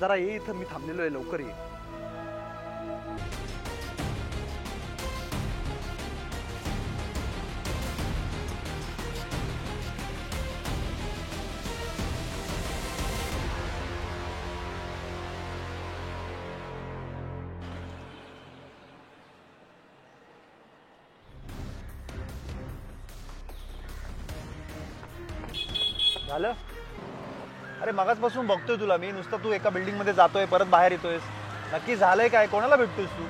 जरा ये इथं, मी थांबलेलो आहे, लवकर ये. झालं? अरे मगाचपासून बघतोय तुला मी, नुसतं तू एका बिल्डिंग मध्ये जातोय परत बाहेर येतोयस. नक्की झालंय काय? कोणाला भेटतोयस तू?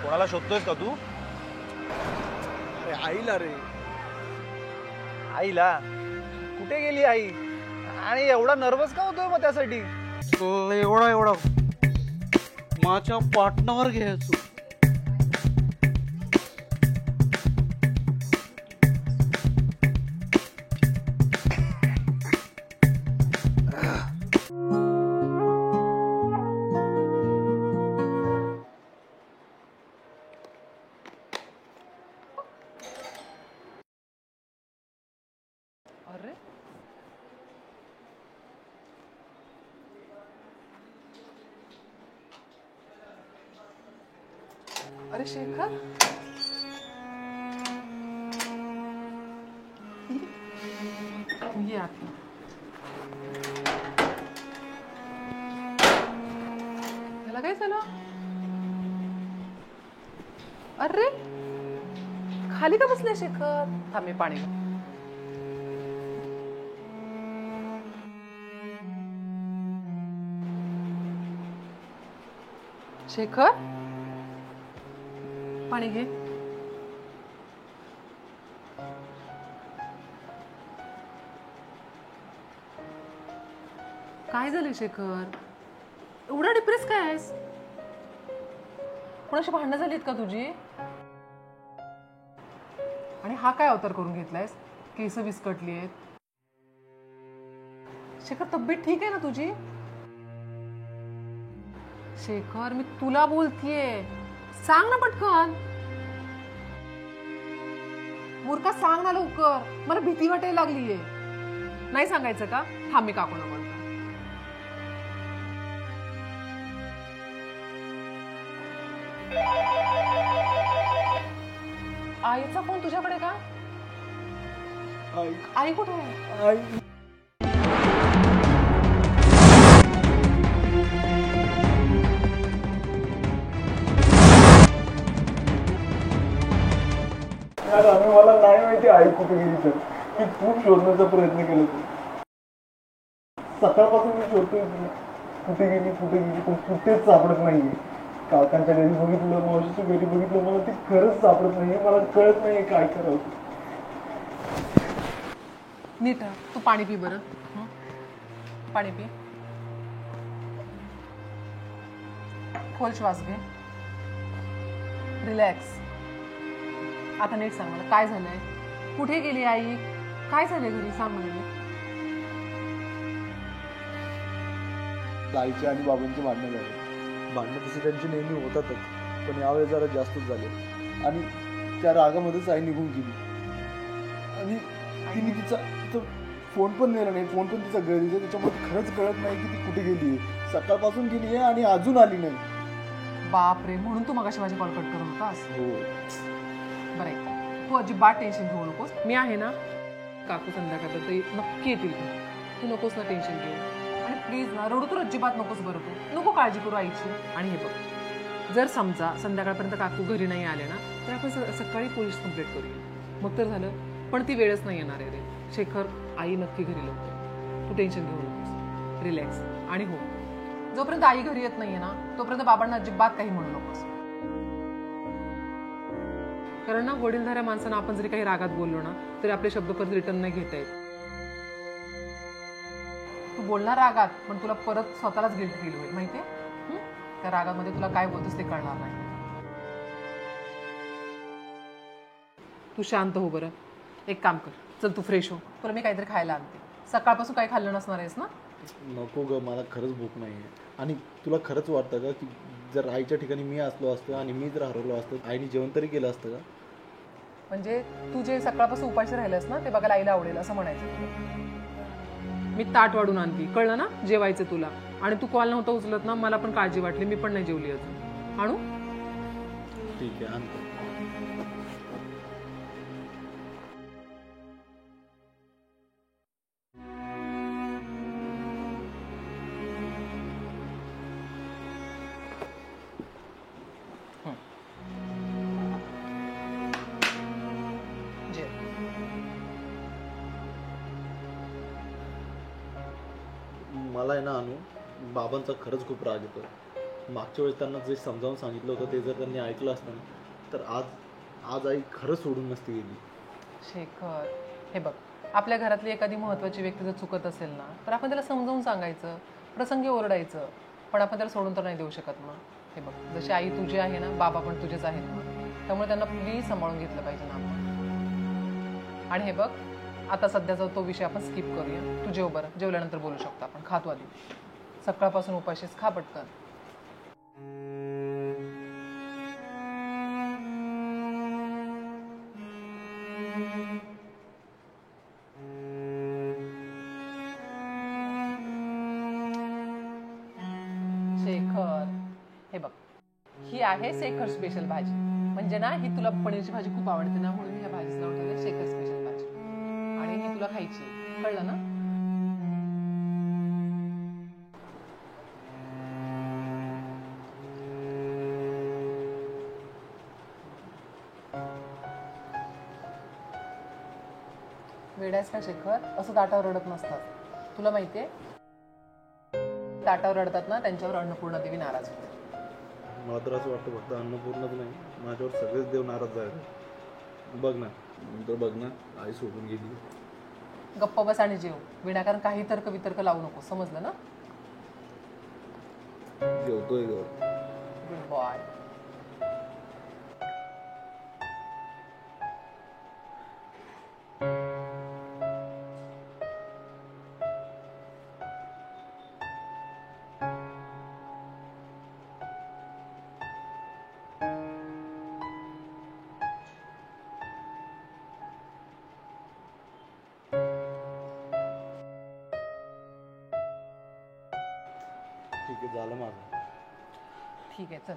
कोणाला शोधतोयस का तू? अरे आईला रे. आईला? कुठे गेली आई? आणि एवढा नर्वस का होतोय मग त्यासाठी? एवढा माझ्या पार्टनर घ्यायचो. अरे शेखर, ये आता. याला काय झालं? अरे खाली का बसले शेखर? थांब मी पाणी घेऊ. शेखर पाणी घे. काय झालं शेखर? एवढा डिप्रेस काय आहेस? कोणाशी भांडणं झालीत का तुझी? आणि हा काय अवतार करून घेतलायस? केस विस्कटली आहेत. शेखर तब्येत ठीक आहे ना तुझी? शेखर मी तुला बोलतीये, सांग ना पटकन. मूर्खा सांग ना लवकर, मला भीती वाटायला लागलीये. नाही सांगायचं का? थांब मी काकूना बोलतो. आईचा फोन तुझ्याकडे का? आई कुठे आहे? आई मला नाही माहिती आई कुठे गेली. तर मी खूप शोधण्याचा प्रयत्न केला. सकाळपासून मी शोधतोय कुठे गेली पण कुठेच सापडत नाहीये. काकांच्या घरी बघितलं, मावशीच्या घरी बघितलं, मला ती खरंच सापडत नाहीये. मला कळत नाहीये काय करावं. नीट तू पाणी पी बरं. पाणी पी. खोल श्वास घे. रिलॅक्स. आता नीट सांग मला काय झालंय? कुठे गेली आई? काय झालंय घरी? सांग मला. आईची आणि बाबांची भांडणं झाली. भांडणं तसे त्यांची नेहमी होतातच, पण यावेळेस जरा जास्तच झाले. आणि त्या रागामध्येच आई निघून गेली. आणि तिने तिचा फोन पण नेला नाही. फोन पण तिचा घरी आहे. त्याच्यामुळे खरंच कळत नाही की ती कुठे गेली आहे. सकाळपासून गेली आहे आणि अजून आली नाही. बापरे, म्हणून तू मगाशी माझी कॉल कट करत होतास? हो. बरं आहे, तू अजिबात टेन्शन घेऊ नकोस. मी आहे ना. काकू संध्याकाळपर्यंत नक्की येतील. तू नकोस ना टेन्शन घेऊ. आणि प्लीज ना रडू तर अजिबात नकोस बरं. तू नको काळजी करू आईची. आणि हे बघ, जर समजा संध्याकाळपर्यंत काकू घरी नाही आले ना, तर आपण सकाळी पोलीस कंप्लेंट करूया. मग तर झालं. पण ती वेळच नाही येणार आहे रे शेखर. आई नक्की घरी लवकर. तू टेन्शन घेऊ नकोस. रिलॅक्स. आणि हो, जोपर्यंत आई घरी येत नाहीये ना तोपर्यंत बाबांना अजिबात काही म्हणू नकोस. कारण ना वडीलधाऱ्या माणसांना आपण जरी काही रागात बोललो ना तरी आपले शब्द परत रिटर्न नाही घेता येत. तू बोलणार रागात पण तुला परत स्वतःलाच गिल्ट फील होईल माहितीये. त्या रागामध्ये तुला काय बोलतोस ते कळणार नाही. तू शांत हो बरं. एक काम कर, चल तू फ्रेश हो, तुला मी काहीतरी खायला आणते. सकाळपासून काही खाल्लं नसणार आहेस ना. नको ग, मला खरंच भूक नाही आहे. आणि तुला खरंच वाटतं का की जर आईच्या ठिकाणी मी असलो असतो आणि मी जर हरवलो असतो आईने जेवण तरी केलं असतं का? म्हणजे तू जे सकाळपासून उपाशी राहिलंस ना ते बघायला आईला आवडेल असं म्हणायचं. मी ताट वाढून आणते, कळलं ना. जेवायचं तुला. आणि तू कॉल नव्हता उचलत ना मला पण काळजी वाटली, मी पण नाही जेवली अजून. आणू? ठीक आहे, आणतो. मला आहे ना अनु, बाबांचा खरंच खूप राग येतो. मागच्या वेळेस त्यांना जे समजावून सांगितलं होतं ते जर त्यांनी ऐकलं असतं ना तर आज आई खरंच सोडून नसती गेली. शेखर, हे बघ, आपल्या घरातली एखादी महत्त्वाची व्यक्ती जर चुकत असेल ना तर आपण त्याला समजावून सांगायचं, प्रसंगी ओरडायचं, पण आपण त्याला सोडून तर नाही देऊ शकत ना. हे बघ, जशी आई तुझी आहे ना बाबा पण तुझेच आहेत ना, त्यामुळे त्यांना प्लीज सांभाळून घेतलं पाहिजे ना आपण. आणि हे बघ, आता सध्याचा तो विषय आपण स्किप करूया. तू जेव बरं, जेवल्यानंतर बोलू शकतो आपण. खातो आधी, सकाळपासून उपाशीच, खा पटकन. शेखर, हे बघ, ही आहे शेखर स्पेशल भाजी. म्हणजे ना ही तुला पनीरची भाजी खूप आवडते ना म्हणून ह्या भाजीचं नाव ठेवलं शेखर स्पेशल भाजी. आणि ही तुला खायची, कळलं ना. वेडायस का शेखर, असं ताटावर रडत नसतात. तुला माहितीये, ताटावर रडतात ना त्यांच्यावर अन्नपूर्णा देवी नाराज होते. मला तर असं वाटतं फक्त अन्नपूर्णाच नाही, माझ्यावर सगळेच देव नाराज झाले. बघ ना, नंतर बघ ना, आई सोडून गेली. गप्प बस आणि जेव. विनाकारण काही तर्क वितर्क लावू नको, समजलं ना. जेवतोय ग. Good boy. ठीक आहे, झालं माझं. ठीक आहे, चल.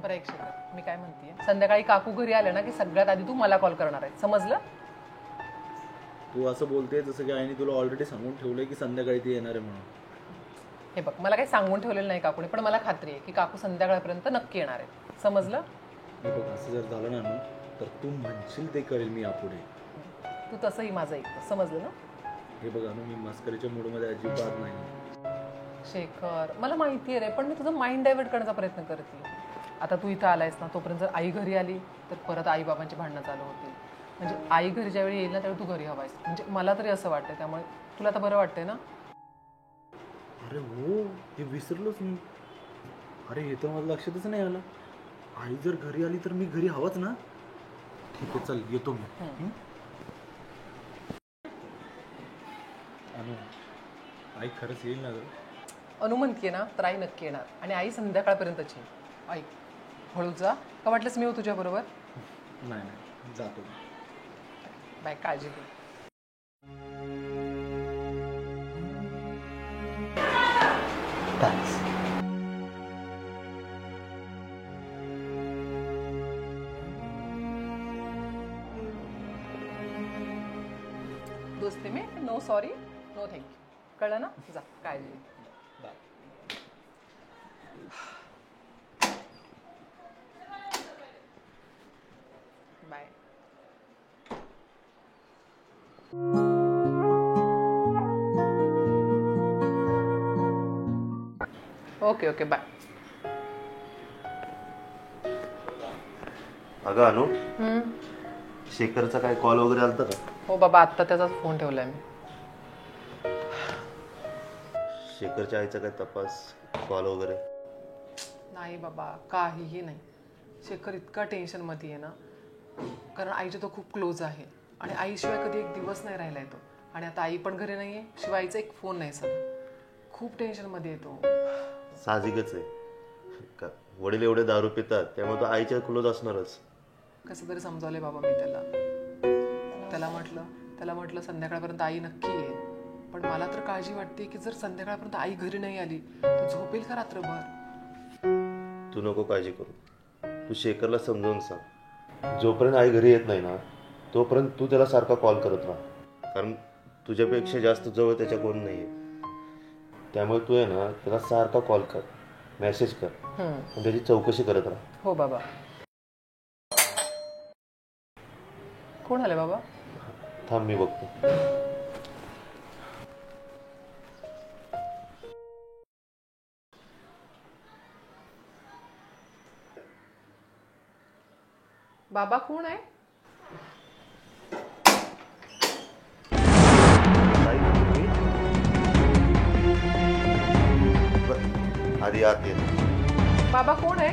बरं, एक शेखर, मी काय म्हणतेय, संध्याकाळी काकू घरी आले ना की सगळ्यात आधी तू मला कॉल करणार आहे, समजलं. तू असं बोलते जसं की आईने तुला ऑलरेडी सांगून ठेवलंय की संध्याकाळी ती येणार आहे म्हणून. हे बघ, मला काही सांगून ठेवलेलं नाही काकूने, पण मला खात्री आहे की काकू संध्याकाळपर्यंत नक्की येणार आहे, समजलं. हे बघ, असं जर झालं ना अनु, तर तू म्हणशील ते करेल मी यापुढे. तू तसंही माझं ऐकतं, समजलं ना. हे बघ अनु, मी मस्करीच्या मूडमध्ये अजिबात नाही. शेखर, मला माहिती आहे रे, पण मी तुझं माइंड डायव्हर्ट करण्याचा प्रयत्न करते. आता तू इथं आलायस ना, तोपर्यंत जर आई घरी आली तर परत आई बाबांची भांडणं चालू होतील. म्हणजे आई घरी ज्यावेळी येईल ना त्यावेळी तू घरी हवायस, म्हणजे मला तरी असं वाटतं. त्यामुळे तुला आता बरं वाटतंय ना. अरे हो, हे विसरलोच मी. अरे हे तर मला लक्षातच नाही आलं. आई जर घरी आली तर मी घरी हवाच ना. ठीक आहे, चल येतो मी. अनु, आई खरंच येईल ना ग? अनु म्हणतीये ना तर आई नक्की येणार, आणि आई संध्याकाळपर्यंतच येईल. आई हळू जा, का वाटलंस मी हो तुझ्या बरोबर. नाही, जातो. बाय, काळजी घे. थँक्स. दोस्ती में नो सॉरी नो थँक्यू, कळलं ना. जा, काळजी घे. Bye. Bye. Okay okay bye. अगं अनु, शेखरचा काय कॉल वगैरे आलता का? हो बाबा, आत्ता त्याचाच फोन ठेवलाय मी. शेखरच्या आईचा काय तपास, कॉल वगैरे? नाही बाबा, काहीही नाही. शेखर इतका टेन्शनमध्ये आहे ना, कारण आईच्या तो खूप क्लोज आहे आणि आईशिवाय कधी एक दिवस नाही राहिलाय तो. आणि आता आई पण घरी नाही आहे, शिवाय आईचा एक फोन नाही सगळं. खूप टेन्शनमध्ये येतो. साहजिकच आहे का, वडील एवढे दारू पितात त्यामुळे तो आईच्या क्लोज असणारच. कसं तरी समजावलंय बाबा मी त्याला म्हटलं संध्याकाळपर्यंत आई नक्की येईल. पण मला तर काळजी वाटते की जर संध्याकाळपर्यंत आई घरी नाही आली तर झोपेल का रात्रभर? तू नको काळजी करू, तू शेखरला समजावून सांग. जोपर्यंत आई घरी येत नाही ना तोपर्यंत तू त्याला सारखा कॉल करत राहा, कारण तुझ्यापेक्षा जास्त जवळ त्याच्या कोण नाही आहे. त्यामुळे तू आहे ना त्याला सारखा कॉल कर, मेसेज कर आणि त्याची चौकशी करत राहा. हो बाबा. कोण आले बाबा? थांब मी बघतो. बाबा कोण आहे? ताई, तुम्ही? बरं, आधी आत ये. बाबा कोण आहे?